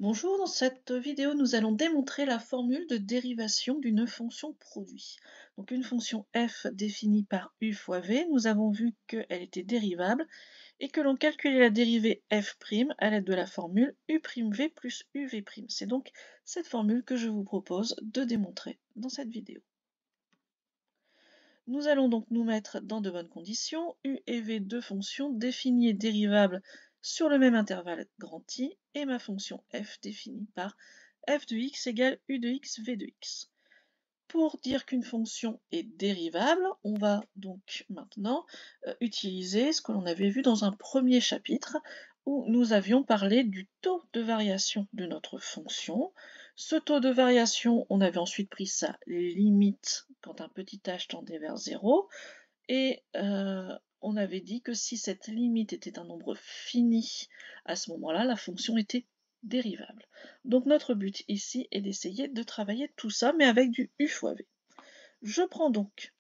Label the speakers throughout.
Speaker 1: Bonjour, dans cette vidéo, nous allons démontrer la formule de dérivation d'une fonction produit. Donc une fonction f définie par u fois v, nous avons vu qu'elle était dérivable et que l'on calculait la dérivée f' à l'aide de la formule u'v plus uv'. C'est donc cette formule que je vous propose de démontrer dans cette vidéo. Nous allons donc nous mettre dans de bonnes conditions. U et V, deux fonctions définies et dérivables sur le même intervalle grand I, et ma fonction f définie par f de x égale u de x, v de x. Pour dire qu'une fonction est dérivable, on va donc maintenant utiliser ce que l'on avait vu dans un premier chapitre où nous avions parlé du taux de variation de notre fonction. Ce taux de variation, on avait ensuite pris sa limite quand un petit h tendait vers 0 et on avait dit que si cette limite était un nombre fini, à ce moment-là, la fonction était dérivable. Donc notre but ici est d'essayer de travailler tout ça, mais avec du u fois v. Je prends donc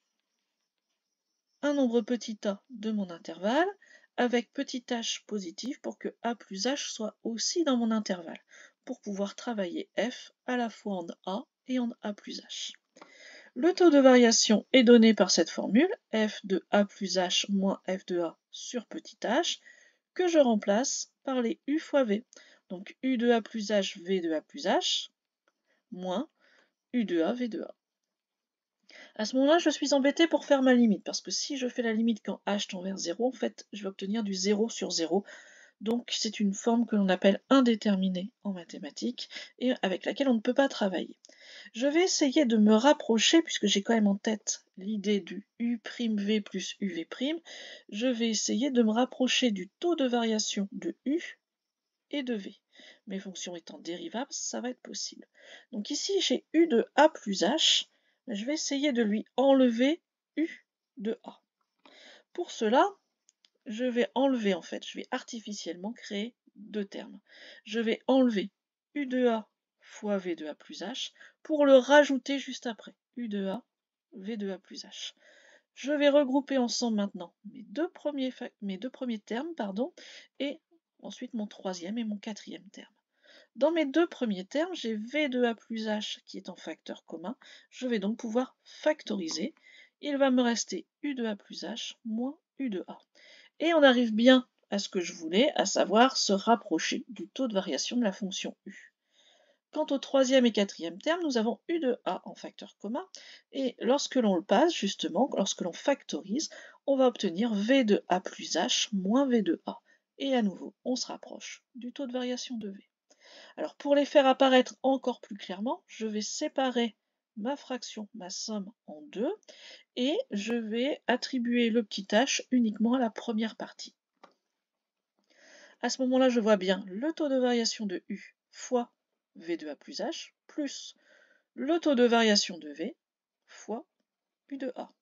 Speaker 1: un nombre petit a de mon intervalle, avec petit h positif pour que a plus h soit aussi dans mon intervalle, pour pouvoir travailler f à la fois en a et en a plus h. Le taux de variation est donné par cette formule, f de a plus h moins f de a sur petit h, que je remplace par les u fois v. Donc u de a plus h, v de a plus h, moins u de a, v de a. À ce moment-là, je suis embêtée pour faire ma limite, parce que si je fais la limite quand h tend vers 0, en fait, je vais obtenir du 0 sur 0. Donc c'est une forme que l'on appelle indéterminée en mathématiques, et avec laquelle on ne peut pas travailler. Je vais essayer de me rapprocher, puisque j'ai quand même en tête l'idée du u'v plus uv', je vais essayer de me rapprocher du taux de variation de u et de v. Mes fonctions étant dérivables, ça va être possible. Donc ici, j'ai u de a plus h, je vais essayer de lui enlever u de a. Pour cela, je vais enlever, je vais artificiellement créer deux termes. Je vais enlever u de a fois v de a plus h pour le rajouter juste après, u de a, v de a plus h. Je vais regrouper ensemble maintenant mes deux premiers termes, et ensuite mon troisième et mon quatrième terme. Dans mes deux premiers termes, j'ai v de a plus h qui est en facteur commun. Je vais donc pouvoir factoriser. Il va me rester u de a plus h moins u de a. Et on arrive bien à ce que je voulais, à savoir se rapprocher du taux de variation de la fonction u. Quant au troisième et quatrième terme, nous avons u de a en facteur commun, et lorsque l'on le passe, justement, lorsque l'on factorise, on va obtenir v de a plus h moins v de a. Et à nouveau, on se rapproche du taux de variation de v. Alors pour les faire apparaître encore plus clairement, je vais séparer ma fraction, ma somme, en deux, et je vais attribuer le petit h uniquement à la première partie. À ce moment-là, je vois bien le taux de variation de u fois v de a plus h, plus le taux de variation de v fois u de a.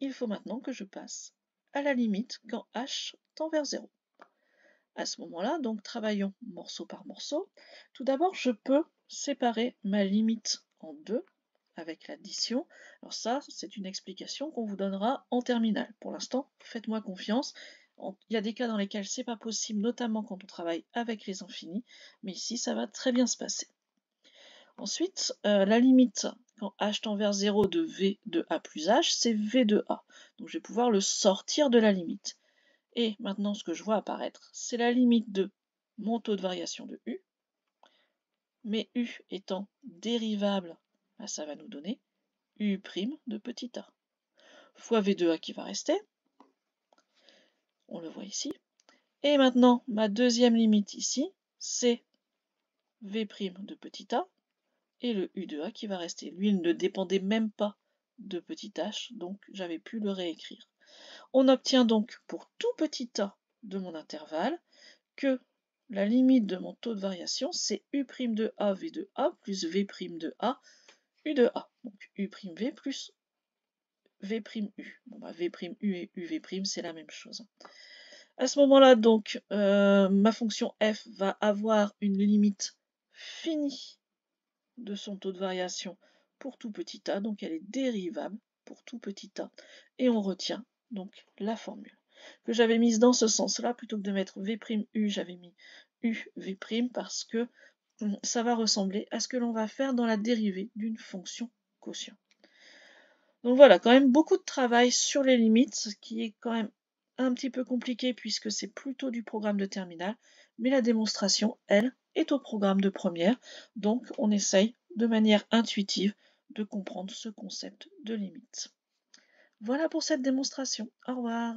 Speaker 1: Il faut maintenant que je passe à la limite quand h tend vers 0. À ce moment-là, donc travaillons morceau par morceau. Tout d'abord, je peux séparer ma limite en deux avec l'addition. Alors ça, c'est une explication qu'on vous donnera en terminale. Pour l'instant, faites-moi confiance. Il y a des cas dans lesquels c'est pas possible, notamment quand on travaille avec les infinis, mais ici, ça va très bien se passer. Ensuite, la limite quand h tend vers 0 de v de a plus h, c'est v de a. Donc je vais pouvoir le sortir de la limite. Et maintenant, ce que je vois apparaître, c'est la limite de mon taux de variation de u. Mais u étant dérivable, ça va nous donner u' de petit a. Fois v de a qui va rester. On le voit ici. Et maintenant, ma deuxième limite ici, c'est v' de petit a. Et le u de a qui va rester. Lui, il ne dépendait même pas de petit h, donc j'avais pu le réécrire. On obtient donc pour tout petit a de mon intervalle que la limite de mon taux de variation, c'est u' de a, v de a, plus v' de a, u de a. Donc u'v plus v'. Bon, bah, v' et uv', c'est la même chose. À ce moment-là, donc, ma fonction f va avoir une limite finie de son taux de variation pour tout petit a, donc elle est dérivable pour tout petit a, et on retient donc la formule que j'avais mise dans ce sens-là. Plutôt que de mettre v', j'avais mis uv' parce que ça va ressembler à ce que l'on va faire dans la dérivée d'une fonction quotient. Donc voilà, quand même beaucoup de travail sur les limites, ce qui est quand même un petit peu compliqué puisque c'est plutôt du programme de terminale, mais la démonstration, elle, est au programme de première, donc on essaye de manière intuitive de comprendre ce concept de limite. Voilà pour cette démonstration. Au revoir.